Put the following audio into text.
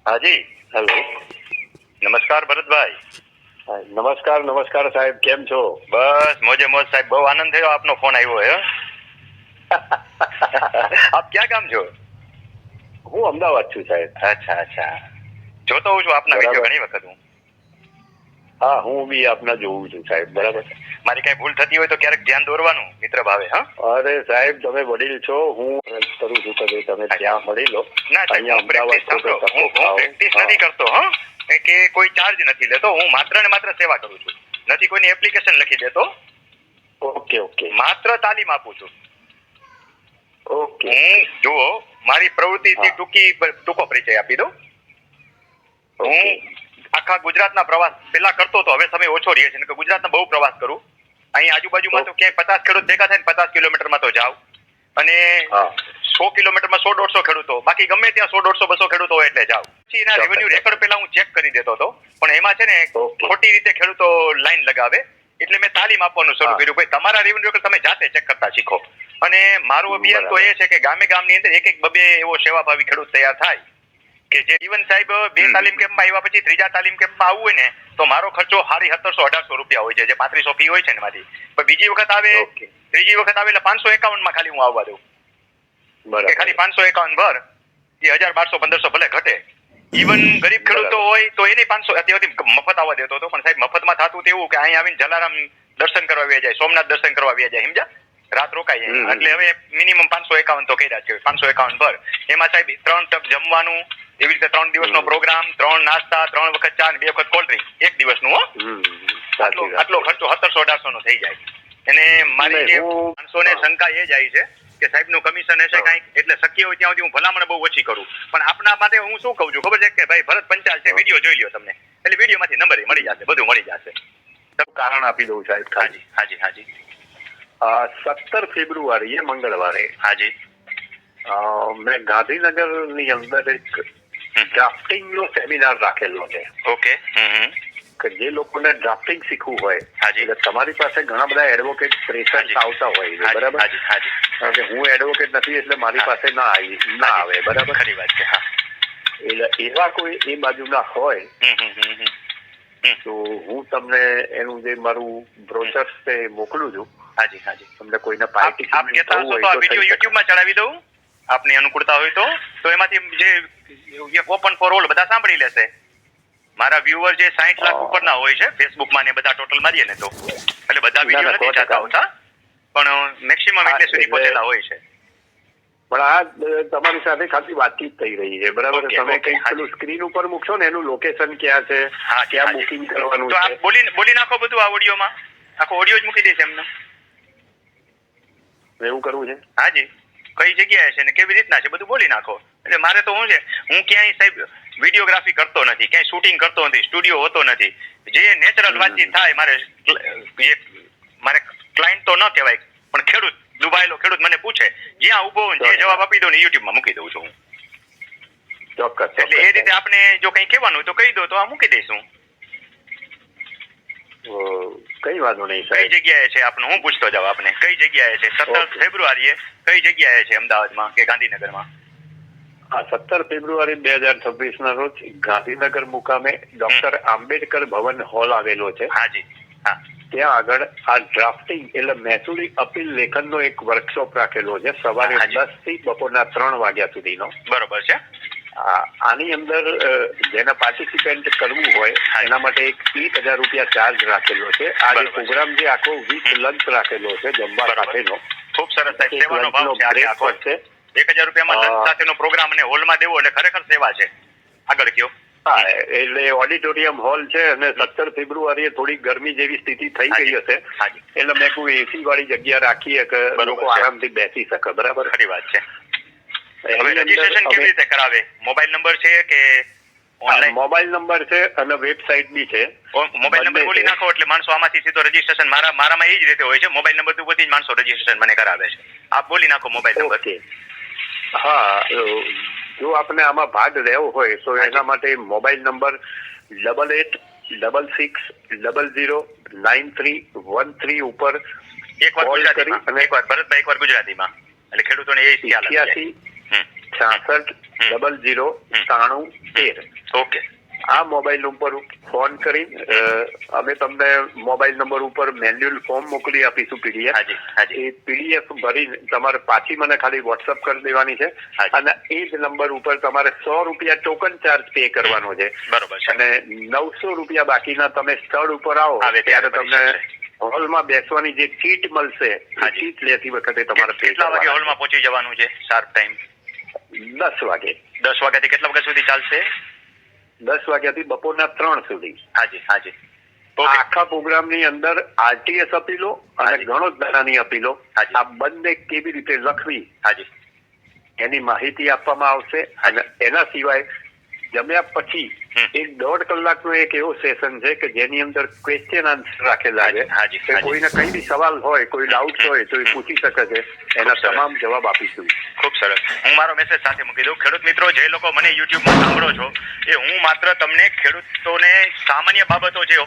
હાજી. હેલો. નમસ્કાર ભરતભાઈ. નમસ્કાર સાહેબ, કેમ છો? બસ મોજે મોજ સાહેબ, બહુ આનંદ થયો આપનો ફોન આવ્યો હે. આપ ક્યાં ગામ છો? હું અમદાવાદ છું સાહેબ. અચ્છા. જોતો હોઉં છું આપના વિડીયો ઘણી વખત હું. હા, હું બી આપના જોઉં છું સાહેબ. બરાબર. મારી કઈ ભૂલ થતી હોય તો ક્યારેક ધ્યાન દોરવાનું મિત્ર ભાવે. હા, અરે સાહેબ, તમે વડીલ છો, હું કરું છું કે તમે ત્યાં મળી લો. ના સાહેબ, હું પ્રેક્ટિસ નથી કરતો. હા, કે કોઈ ચાર્જ નથી લેતો. હું માત્ર ને માત્ર સેવા કરું છું. નથી કોઈની એપ્લિકેશન લખી દેતો. ઓકે. માત્ર તાલીમ આપું છું. ઓકે. હું જુઓ, મારી પ્રવૃત્તિથી ટૂંકો પરિચય આપી દઉં. હું આખા ગુજરાતના પ્રવાસ પેલા કરતો હતો, હવે સમય ઓછો રહે છે કે ગુજરાતના બહુ પ્રવાસ કરું. અહીં આજુબાજુમાં તો ક્યાંય 50 ખેડૂત ભેગા થાય ને 50 કિલોમીટરમાં તો જાવ. અને 100 કિલોમીટરમાં 100-150 ખેડૂતો, બાકી ગમે ત્યાં 100-150-200 ખેડૂતો હોય એટલે જાવ. પછી એના રેવન્યુ રેકોર્ડ પેલા હું ચેક કરી દેતો હતો, પણ એમાં છે ને ખોટી રીતે ખેડૂતો લાઈન લગાવે. એટલે મેં તાલીમ આપવાનું શરૂ કર્યું. ભાઈ, તમારા રેવન્યુ રેકોર્ડ તમે જાતે ચેક કરતા શીખો. અને મારું અભિયાન તો એ છે કે ગામની અંદર એક બબે એવો સેવાભાવી ખેડૂત તૈયાર થાય કે જે જીવન સાહેબ 2 તાલીમ કેમ્પમાં આવ્યા પછી 3જા તાલીમ કેમ્પમાં આવવું હોય ને તો મારો ખર્ચો 1700-1800 રૂપિયા હોય છે, જે 3500 ફી હોય છે ને એમાંથી. પણ બીજી વખત આવે, ત્રીજી વખત આવે એટલે 551 ખાલી હું આવવા દઉં. કે ખાલી 551 ભર, એ 1000-1200-1500 ભલે ઘટે. ઇવન ગરીબ ખેડૂતો હોય તો એને 500 અત્યારથી મફત આવવા દેતો હતો. પણ સાહેબ, મફતમાં થતું તેવું કે અહીં આવીને જલારામ દર્શન કરવા વ્યા જાય, સોમનાથ દર્શન કરવા વ્યા જાય, સમજ્યા? રાત રોકાય. એટલે હવે મિનિમમ 551 તો કર્યા છે. 551 ભર, એમાં સાહેબ 3 ટપ જમવાનું, એવી રીતે 3 દિવસનો પ્રોગ્રામ, 3 નાસ્તા, 3 વખત ચા, 2 વખત કોલ્ડ ડ્રિંક, એક દિવસનું. આટલો ખર્ચો 1700-1800 નો થઈ જાય. અને મારી જે માણસોને શંકા એ જાય છે કે સાહેબનું કમિશન હશે કાંઈક, એટલે શક્ય હોય ત્યાં સુધી હું ભલામણ બહુ ઓછી કરું. પણ આપના માટે હું શું કહું છું ખબર છે કે ભાઈ, ભરત પંચાલ છે, વિડીયો જોઈ લ્યો તમને, એટલે વિડીયોમાંથી નંબર મળી જશે, બધું મળી જશે. કારણ આપી દઉં સાહેબ. હાજી. 17 ફેબ્રુઆરીએ મંગળવારે હાજી મેં ગાંધીનગરની અંદર એક ડ્રાફ્ટિંગ નો સેમિનાર રાખેલો છે. ઓકે. કે જે લોકોને ડ્રાફ્ટિંગ શીખવું હોય, એટલે તમારી પાસે ઘણા બધા એડવોકેટ પ્રેશન્સ આવતા હોય છે. બરાબર. કારણ કે હું એડવોકેટ નથી એટલે મારી પાસે ના આવે. બરાબર. ખરી વાત છે. હા, એટલે એવા કોઈ એ બાજુના હોય તો હું તમને એનું જે મારું બ્રોશર છે મોકલું છું. હાજી. તમને કોઈને આપ કહેતા હશો તો આ વિડીયો યુટ્યુબમાં ચડાવી દઉં, આપની અનુકૂળતા હોય તો એમાંથી જે ઓપન ફોર ઓલ બધા સાંભળી લેશે. મારા વ્યુઅર જે 60 લાખ ઉપરના હોય છે ફેસબુકમાં ને બધા ટોટલ મારીએ ને તો, એટલે બધા વિડીયો નથી જાતા હોતા, પણ મેક્સિમમ એટલે સુધી પહોંચેલા હોય છે. પણ આ તમારી સાથે ખાલી વાતચીત થઈ રહી છે. બરાબર. તમે કંઈક પેલું સ્ક્રીન ઉપર મૂકશો ને, એનું લોકેશન ક્યાં છે, ક્યાં બુકિંગ કરવાનું તો છે, આપ બોલી નાખો બધું આ ઓડિયોમાં. આખો ઓડિયો જ મૂકી દઈશ એમને. એવું કરવું છે? હાજી. કઈ જગ્યાએ છે ને કેવી રીતના છે બધું બોલી નાખો. એટલે મારે તો શું છે, હું ક્યાંય સાહેબ વિડીયોગ્રાફી કરતો નથી, ક્યાંય શૂટિંગ કરતો નથી, સ્ટુડિયો હોતો નથી. જે નેચરલ વાતચીત થાય, મારે ક્લાયન્ટ તો ન કહેવાય પણ ખેડૂત, દુભાયેલો ખેડૂત મને પૂછે, જ્યાં ઉભો હોય જે જવાબ આપી દઉં ને યુટ્યુબમાં મૂકી દઉં છું હું. ચોક્કસ. એટલે એ રીતે આપણે જો કંઈ કહેવાનું હોય તો કહી દો તો આ મૂકી દઈશું. કઈ વાંધો નહીં કઈ જગ્યાએ છે આપનું, હું પૂછતો જાવ આપને કઈ જગ્યાએ છે? 17 ફેબ્રુઆરીએ કઈ જગ્યાએ છે, અમદાવાદમાં કે ગાંધીનગરમાં? 17 ફેબ્રુઆરી 2026 ના રોજ ગાંધીનગર મુકામે ડોક્ટર આંબેડકર ભવન હોલ આવેલો છે. હાજી. હા, ત્યાં આગળ આ ડ્રાફ્ટિંગ એટલે મહેસૂલી અપીલ લેખનનો એક વર્કશોપ રાખેલો છે, સવારે 10 થી બપોરના 3 વાગ્યા સુધીનો. બરોબર છે. આની અંદર જેને પાર્ટિસિપેન્ટ કરવું હોય એના માટે 1000 રૂપિયા ચાર્જ રાખેલો છે. આ જે પ્રોગ્રામ જે આખો વીક લંચ રાખેલો છે, જમવા સાથેનો. ખૂબ સરસ સાહેબ, સેવાનો ભાવ છે આ આખો છે. 1000 રૂપિયામાં લંચ સાથેનો પ્રોગ્રામ અને હોલમાં દેવો એટલે ખરેખર સેવા છે. આગળ કયો. હા, એટલે ઓડિટોરિયમ હોલ છે અને 17 ફેબ્રુઆરીએ થોડી ગરમી જેવી સ્થિતિ થઈ ગઈ હશે, એટલે મેં કોઈ એસી વાળી જગ્યા રાખી કે લોકો આરામથી બેસી શકે. બરાબર. ખરી વાત છે. હવે રજીસ્ટ્રેશન કેવી રીતે કરાવે? મોબાઈલ નંબર છે કે ઓનલાઈન? મોબાઈલ નંબર છે અને વેબસાઇટ બી છે. મોબાઈલ નંબર બોલી નાખો એટલે માણસો આમાંથી સીધો રજીસ્ટ્રેશન, મારામાં એ જ રીતે હોય છે, મોબાઈલ નંબર ઉપરથી જ માણસો રજીસ્ટ્રેશન મને કરાવે છે. આપ બોલી નાખો મોબાઈલ નંબર. હા, જો આપને આમાં ભાગ લેવો હોય તો એના માટે મોબાઈલ નંબર 8866009313 ઉપર એકવાર ગુજરાતીમાં, એકવાર ભરતભાઈ, એકવાર ગુજરાતીમાં, એટલે ખેડૂતોને એ ખ્યાલ આવે. 66 009313. ઓકે. આ મોબાઈલ ઉપર ફોન કરી અમે તમને મોબાઈલ નંબર ઉપર મેન્યુઅલ ફોર્મ મોકલી આપીશું પીડીએફ. હાજી હાજી. એ પીડીએફ ભરી તમારે પાછી મને ખાલી વોટ્સઅપ કરી દેવાની છે અને એ જ નંબર ઉપર તમારે 100 રૂપિયા ટોકન ચાર્જ પે કરવાનો છે. બરોબર છે. અને 900 રૂપિયા બાકીના તમે સ્થળ ઉપર આવો ત્યારે તમને હોલમાં બેસવાની જે કીટ મળશે એ કીટ લેતી વખતે તમારે કેટલા વાગે હોલમાં પહોંચી જવાનું છે? શાર્પ ટાઈમ 10 વાગે. 10 વાગ્યાથી કેટલા વાગ્યા સુધી ચાલશે? 10 વાગ્યાથી બપોરના 3 સુધી. હાજી હાજી. આખા પ્રોગ્રામની અંદર આરટીએસ અપીલો અને ઘણો દાનાની અપીલો આ બંને કેવી રીતે લખવી એની માહિતી આપવામાં આવશે. અને એના સિવાય જમ્યા પછી 1.5 કલાકનો એક એવો સેશન છે કે જેની અંદર ક્વેશ્ચન આન્સર રાખેલા છે કે કોઈને કઈ બી સવાલ હોય, કોઈ ડાઉટ હોય તો એ પૂછી શકે છે, એના તમામ જવાબ આપીશું. ખૂબ સરસ. હું મારો મેસેજ સાથે મૂકી દઉં. ખેડૂત મિત્રો, જે લોકો મને યુટ્યુબમાં સાંભળો છો, એ હું માત્ર તમને ખેડૂતોને સામાન્ય બાબતો જે